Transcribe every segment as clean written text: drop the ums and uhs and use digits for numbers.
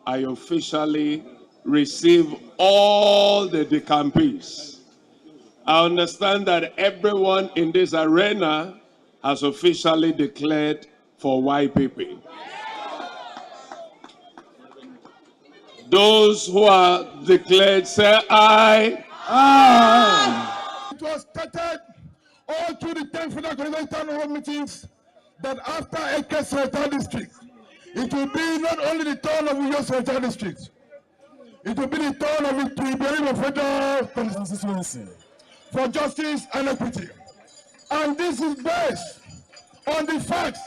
I officially receive all the decampees. I understand that everyone in this arena has officially declared for YPP. Those who are declared, say aye. Aye. It was started all through the 10 federal town hall meetings that after Eke Central District, it will be not only the turn of Uyo Central District, it will be the turn of it to be a federal constituency for justice and equity. And this is based on the fact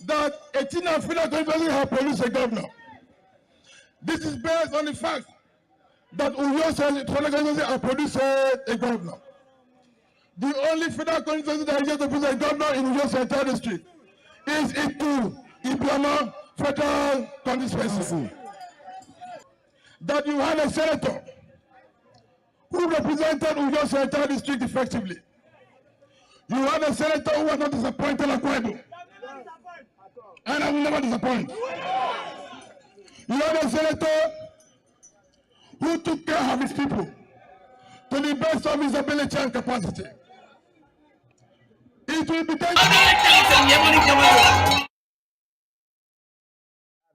that 18 federal constituencies have produced a governor. This is based on the fact that Uyo Central Constituency have produced a governor. The only federal constituency that is yet to produce a governor in Uyo Central District is Itu Ibrahima Federal Constituency. That you had a senator who represented Uyo Central District effectively. You had a senator who was not disappointed like Kwebo. And I will never disappoint. You had a senator who took care of his people to the best of his ability and capacity. It will be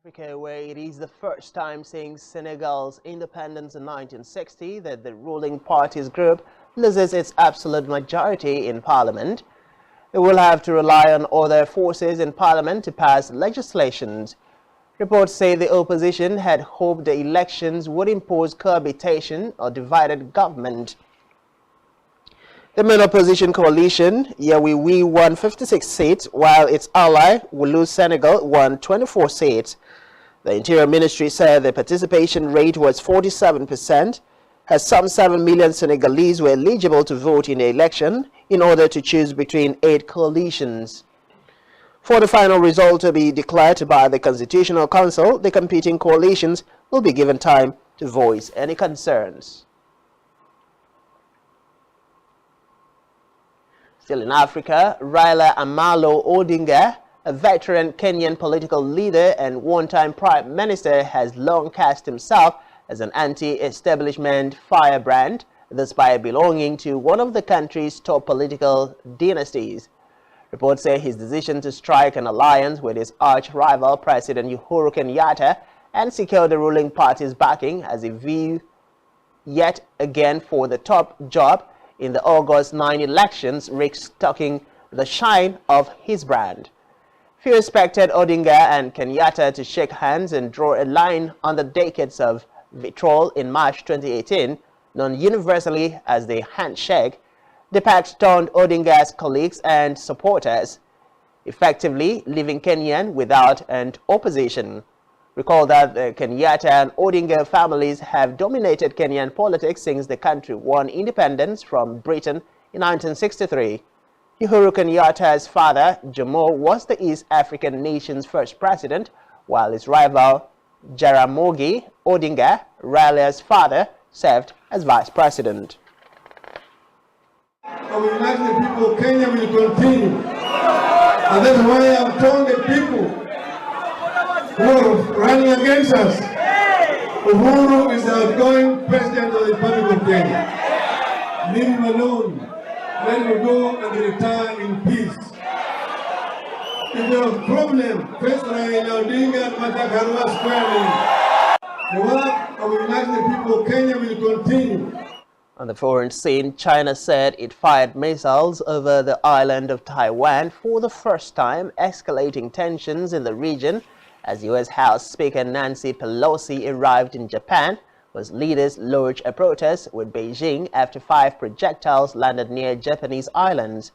Africa, where it is the first time since Senegal's independence in 1960 that the ruling party's group loses its absolute majority in parliament. It will have to rely on other forces in parliament to pass legislations. Reports say the opposition had hoped the elections would impose cohabitation or divided government. The main opposition coalition, Yawiwi, won 56 seats, while its ally, Wulu Senegal, won 24 seats. The Interior Ministry said the participation rate was 47%, as some 7 million Senegalese were eligible to vote in the election in order to choose between 8 coalitions. For the final result to be declared by the Constitutional Council, the competing coalitions will be given time to voice any concerns. Still in Africa, Raila Amolo Odinga, a veteran Kenyan political leader and one-time prime minister, has long cast himself as an anti-establishment firebrand, despite belonging to one of the country's top political dynasties. Reports say his decision to strike an alliance with his arch-rival President Uhuru Kenyatta and secure the ruling party's backing as he viewed yet again for the top job in the August 9 elections, restocking the shine of his brand. Few expected Odinga and Kenyatta to shake hands and draw a line on the decades of vitriol in March 2018, known universally as the handshake. The pact turned Odinga's colleagues and supporters, effectively leaving Kenyan without an opposition. Recall that the Kenyatta and Odinga families have dominated Kenyan politics since the country won independence from Britain in 1963. Uhuru Kenyatta's father, Jomo, was the East African nation's first president, while his rival, Jaramogi Odinga, Raila's father, served as vice president. I will ask the people, Kenya will continue. And that's why I'm telling the people who are running against us, Uhuru is the outgoing president of the Republic of Kenya. Leave him alone. Let him go and retire in peace. If you have a problem, first Raila Odinga and Matakarwa squarely. The work of uniting the people of Kenya will continue. On the foreign scene, China said it fired missiles over the island of Taiwan for the first time, escalating tensions in the region as U.S. House Speaker Nancy Pelosi arrived in Japan, whose leaders lodged a protest with Beijing after 5 projectiles landed near Japanese islands.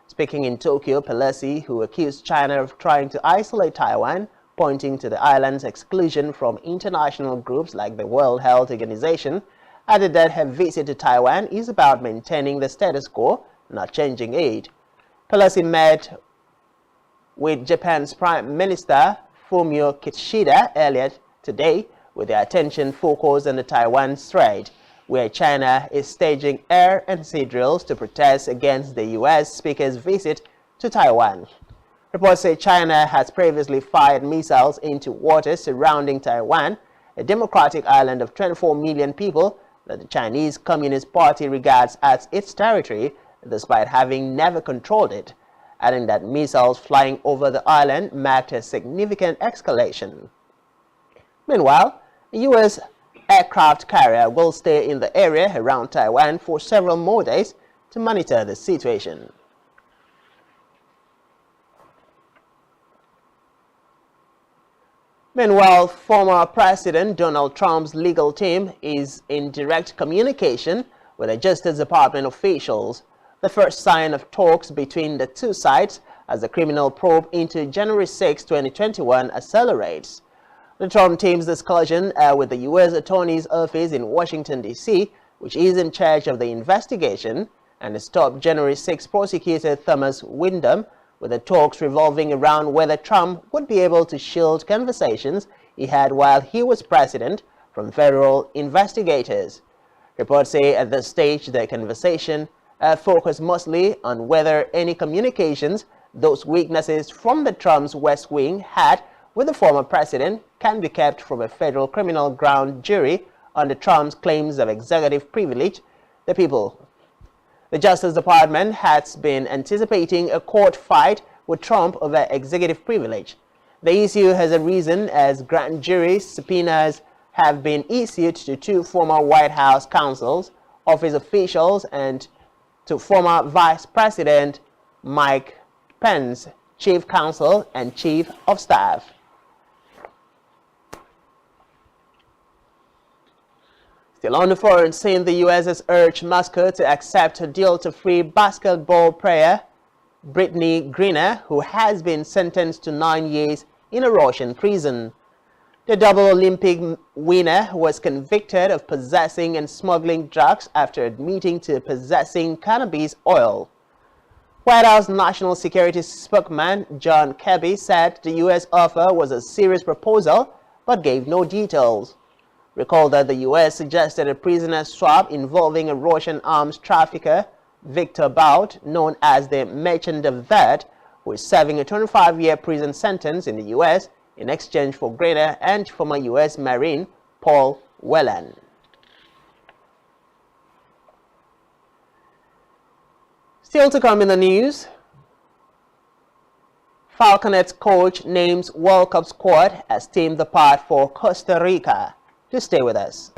Speaking in Tokyo, Pelosi, who accused China of trying to isolate Taiwan, pointing to the island's exclusion from international groups like the World Health Organization, added that her visit to Taiwan is about maintaining the status quo, not changing it. Pelosi met with Japan's Prime Minister Fumio Kishida earlier today, with their attention focused on the Taiwan Strait, where China is staging air and sea drills to protest against the U.S. Speaker's visit to Taiwan. Reports say China has previously fired missiles into waters surrounding Taiwan a democratic island of 24 million people that the Chinese Communist Party regards as its territory, despite having never controlled it, adding that missiles flying over the island marked a significant escalation. Meanwhile, a U.S. aircraft carrier will stay in the area around Taiwan for several more days to monitor the situation. Meanwhile, former President Donald Trump's legal team is in direct communication with the Justice Department officials, the first sign of talks between the two sides as the criminal probe into January 6, 2021 accelerates. The Trump team's discussion with the U.S. Attorney's Office in Washington, D.C., which is in charge of the investigation, and the top January 6 prosecutor Thomas Windham, with the talks revolving around whether Trump would be able to shield conversations he had while he was president from federal investigators. Reports say at this stage the conversation focused mostly on whether any communications those witnesses from the Trump's West Wing had with the former president can be kept from a federal criminal grand jury under Trump's claims of executive privilege. The Justice Department has been anticipating a court fight with Trump over executive privilege. The issue has arisen as grand jury subpoenas have been issued to two former White House counsels, office officials, and to former Vice President Mike Pence, Chief Counsel and Chief of Staff. Still on the foreign scene, the U.S. has urged Moscow to accept a deal to free basketball player Brittany Griner, who has been sentenced to 9 years in a Russian prison. The double Olympic winner was convicted of possessing and smuggling drugs after admitting to possessing cannabis oil. White House National Security spokesman John Kirby said the U.S. offer was a serious proposal but gave no details. Recall that the U.S. suggested a prisoner swap involving a Russian arms trafficker, Victor Bout, known as the Merchant of That, who is serving a 25-year prison sentence in the U.S. in exchange for Griner and former U.S. Marine Paul Whelan. Still to come in the news, Falconets coach names World Cup squad as team depart for Costa Rica. Just stay with us.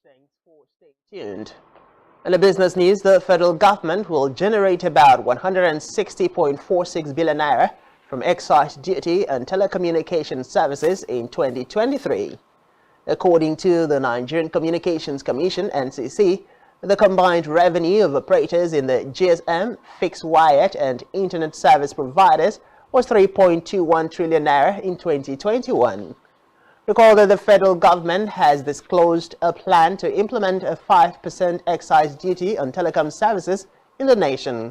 Thanks for staying tuned. In the business news, the federal government will generate about 160.46 billion naira from excise duty and telecommunication services in 2023. According to the Nigerian Communications Commission (NCC), the combined revenue of operators in the GSM, fixed wire and internet service providers was 3.21 trillion naira in 2021. Recall that the federal government has disclosed a plan to implement a 5% excise duty on telecom services in the nation.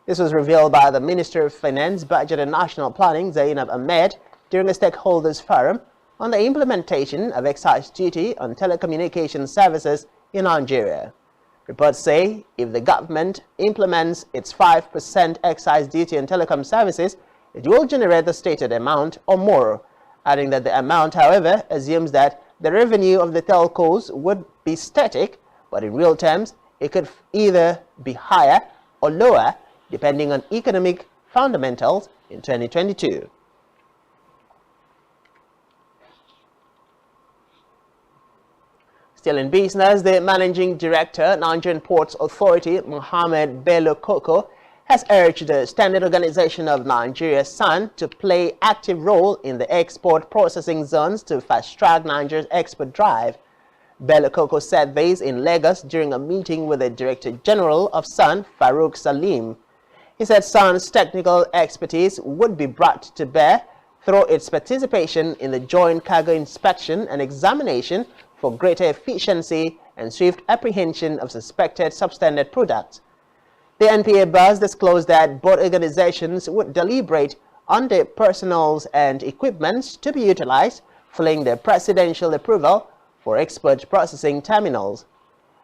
This was revealed by the Minister of Finance, Budget and National Planning, Zainab Ahmed, during a stakeholders forum on the implementation of excise duty on telecommunication services in Nigeria. Reports say if the government implements its 5% excise duty on telecom services, it will generate the stated amount or more, adding that the amount, however, assumes that the revenue of the telcos would be static, but in real terms, it could either be higher or lower, depending on economic fundamentals in 2022. Still in business, the Managing Director, Nigerian Ports Authority, Mohammed Bello Koko, has urged the Standard Organization of Nigeria, SAN, to play active role in the export processing zones to fast-track Nigeria's export drive. Bello Koko said this in Lagos during a meeting with the Director General of SAN, Farouk Salim. He said SAN's technical expertise would be brought to bear through its participation in the joint cargo inspection and examination for greater efficiency and swift apprehension of suspected substandard products. The NPA boss disclosed that both organizations would deliberate on the personnel and equipment to be utilized following the presidential approval for export processing terminals.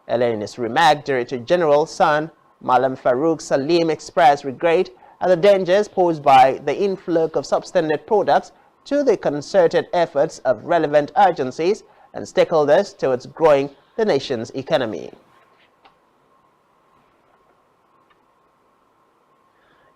Earlier in his remark, Director General SAN, Malam Farouk Salim, expressed regret at the dangers posed by the influx of substandard products to the concerted efforts of relevant agencies and stakeholders towards growing the nation's economy.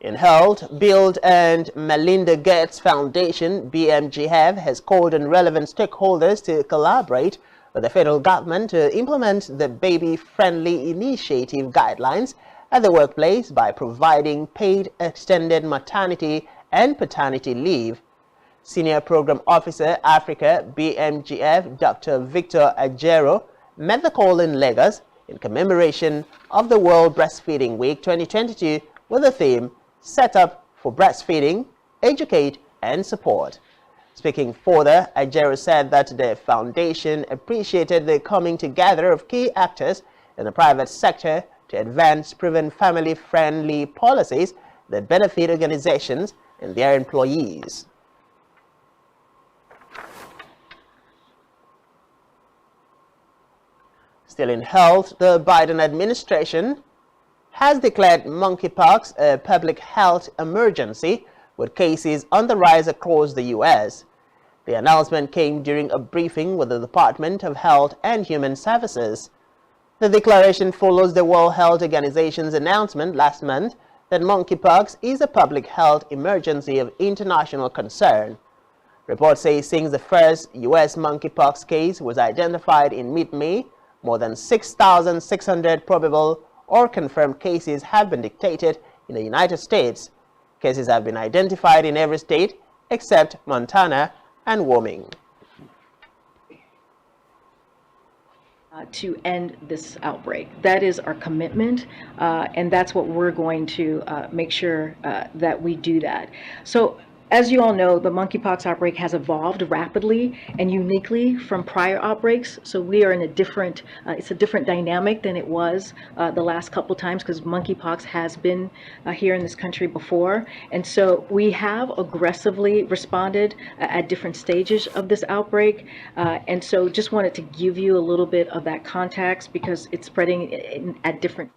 In health, Bill and Melinda Gates Foundation, BMGF, has called on relevant stakeholders to collaborate with the federal government to implement the baby-friendly initiative guidelines at the workplace by providing paid extended maternity and paternity leave. Senior Program Officer, Africa, BMGF, Dr. Victor Ajero, met the call in Lagos in commemoration of the World Breastfeeding Week 2022 with the theme, Set Up for Breastfeeding, Educate and Support. Speaking further, Ajero said that the foundation appreciated the coming together of key actors in the private sector to advance proven family-friendly policies that benefit organizations and their employees. Still in health, the Biden administration has declared monkeypox a public health emergency with cases on the rise across the U.S. The announcement came during a briefing with the Department of Health and Human Services. The declaration follows the World Health Organization's announcement last month that monkeypox is a public health emergency of international concern. Reports say since the first U.S. monkeypox case was identified in mid-May, more than 6,600 probable or confirmed cases have been detected in the United States. Cases have been identified in every state except Montana and Wyoming. To end this outbreak. That is our commitment, and that's what we're going to make sure that we do that. So, as you all know, the monkeypox outbreak has evolved rapidly and uniquely from prior outbreaks. So we are in a different, it's a different dynamic than it was the last couple times, because monkeypox has been here in this country before. And so we have aggressively responded at different stages of this outbreak. And so just wanted to give you a little bit of that context because it's spreading at different.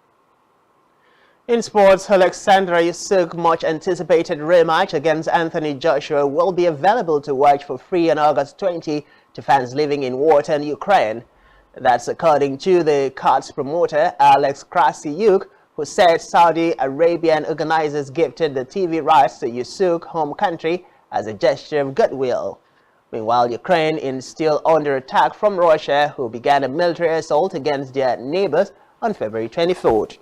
In sports, Alexandra Usuk's much-anticipated rematch against Anthony Joshua will be available to watch for free on August 20 to fans living in war-torn Ukraine. That's according to the card's promoter, Alex Krassyuk, who said Saudi Arabian organizers gifted the TV rights to Usuk's home country as a gesture of goodwill. Meanwhile, Ukraine is still under attack from Russia, who began a military assault against their neighbors on February 24th.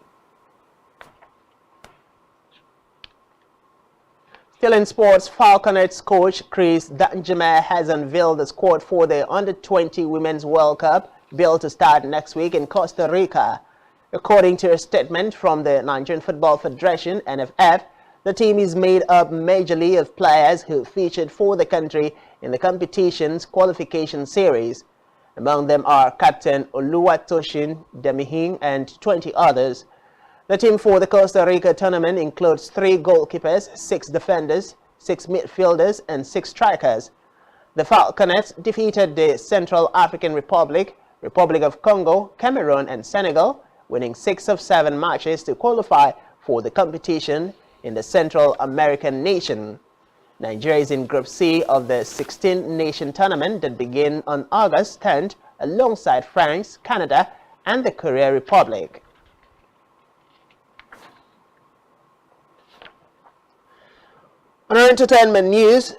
Still in sports, Falconets coach Chris Danjuma has unveiled the squad for the Under-20 Women's World Cup, built to start next week in Costa Rica. According to a statement from the Nigerian Football Federation, NFF, the team is made up majorly of players who featured for the country in the competition's qualification series. Among them are Captain Oluwatoshin Demihin and 20 others. The team for the Costa Rica tournament includes 3 goalkeepers, 6 defenders, 6 midfielders, and 6 strikers. The Falconets defeated the Central African Republic, Republic of Congo, Cameroon, and Senegal, winning 6 of 7 matches to qualify for the competition in the Central American nation. Nigeria is in Group C of the 16-nation tournament that begins on August 10th alongside France, Canada, and the Korea Republic. On our entertainment news,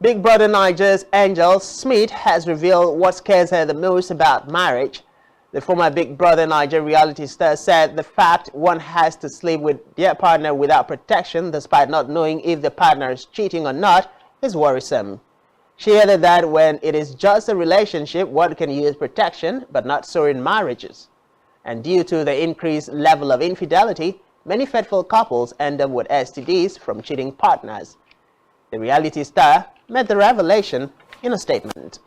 Big Brother Niger's Angel Smith has revealed what scares her the most about marriage. The former Big Brother Niger reality star said the fact one has to sleep with their partner without protection despite not knowing if the partner is cheating or not is worrisome. She added that when it is just a relationship, one can use protection, but not so in marriages. And due to the increased level of infidelity, many faithful couples end up with STDs from cheating partners. The reality star made the revelation in a statement.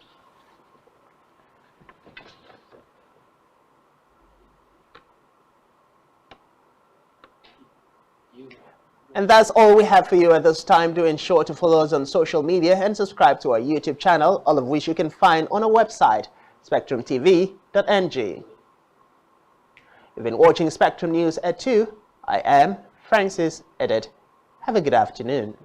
And that's all we have for you at this time. Do ensure to follow us on social media and subscribe to our YouTube channel, all of which you can find on our website, spectrumtv.ng. You've been watching Spectrum News at 2. I am Francis Edit. Have a good afternoon.